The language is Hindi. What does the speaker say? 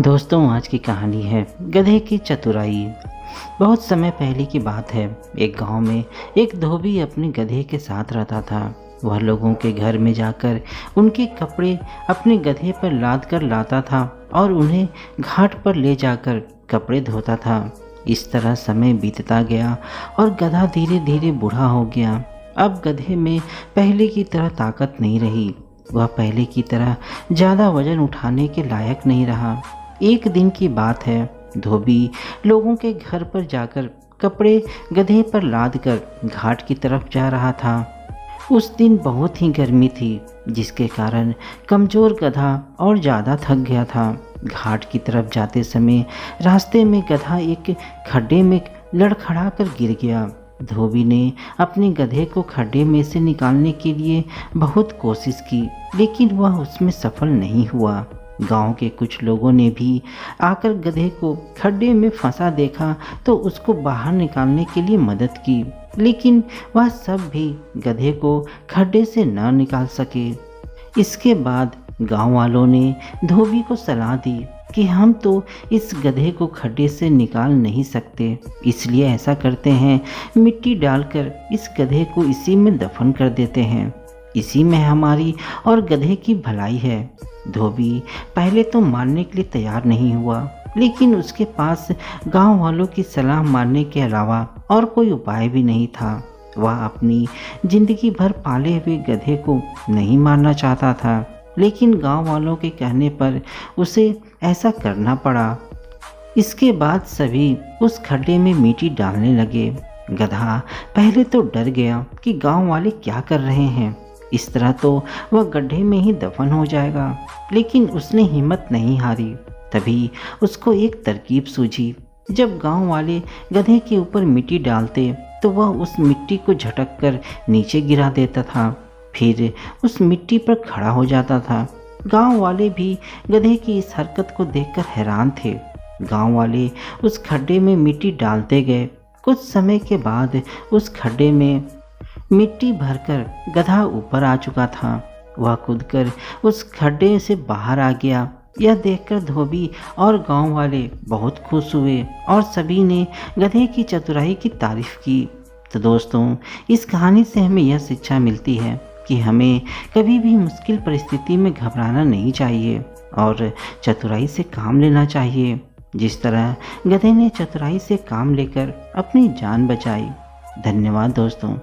दोस्तों, आज की कहानी है गधे की चतुराई। बहुत समय पहले की बात है। एक गांव में एक धोबी अपने गधे के साथ रहता था। वह लोगों के घर में जाकर उनके कपड़े अपने गधे पर लाद कर लाता था और उन्हें घाट पर ले जाकर कपड़े धोता था। इस तरह समय बीतता गया और गधा धीरे धीरे बूढ़ा हो गया। अब गधे में पहले की तरह ताकत नहीं रही। वह पहले की तरह ज़्यादा वजन उठाने के लायक नहीं रहा। एक दिन की बात है। धोबी लोगों के घर पर जाकर कपड़े गधे पर लाद कर घाट की तरफ जा रहा था। उस दिन बहुत ही गर्मी थी, जिसके कारण कमज़ोर गधा और ज़्यादा थक गया था। घाट की तरफ जाते समय रास्ते में गधा एक खड्डे में लड़खड़ा कर गिर गया। धोबी ने अपने गधे को खड्डे में से निकालने के लिए बहुत कोशिश की, लेकिन वह उसमें सफल नहीं हुआ। गांव के कुछ लोगों ने भी आकर गधे को खड्डे में फंसा देखा तो उसको बाहर निकालने के लिए मदद की, लेकिन वह सब भी गधे को खड्डे से न निकाल सके। इसके बाद गांव वालों ने धोबी को सलाह दी कि हम तो इस गधे को खड्डे से निकाल नहीं सकते, इसलिए ऐसा करते हैं, मिट्टी डालकर इस गधे को इसी में दफन कर देते हैं। इसी में हमारी और गधे की भलाई है। धोबी पहले तो मानने के लिए तैयार नहीं हुआ, लेकिन उसके पास गांव वालों की सलाह मानने के अलावा और कोई उपाय भी नहीं था। वह अपनी जिंदगी भर पाले हुए गधे को नहीं मारना चाहता था, लेकिन गांव वालों के कहने पर उसे ऐसा करना पड़ा। इसके बाद सभी उस खड्डे में मिट्टी डालने लगे। गधा पहले तो डर गया कि गांव वाले क्या कर रहे हैं, इस तरह तो वह गड्ढे में ही दफन हो जाएगा, लेकिन उसने हिम्मत नहीं हारी। तभी उसको एक तरकीब सूझी। जब गांव वाले गधे के ऊपर मिट्टी डालते तो वह उस मिट्टी को झटक कर नीचे गिरा देता था, फिर उस मिट्टी पर खड़ा हो जाता था। गांव वाले भी गधे की इस हरकत को देखकर हैरान थे। गांव वाले उस खड्डे में मिट्टी डालते गए। कुछ समय के बाद उस खड्डे में मिट्टी भरकर गधा ऊपर आ चुका था। वह कूदकर उस खड्डे से बाहर आ गया। यह देखकर धोबी और गांव वाले बहुत खुश हुए और सभी ने गधे की चतुराई की तारीफ की। तो दोस्तों, इस कहानी से हमें यह शिक्षा मिलती है कि हमें कभी भी मुश्किल परिस्थिति में घबराना नहीं चाहिए और चतुराई से काम लेना चाहिए, जिस तरह गधे ने चतुराई से काम लेकर अपनी जान बचाई। धन्यवाद दोस्तों।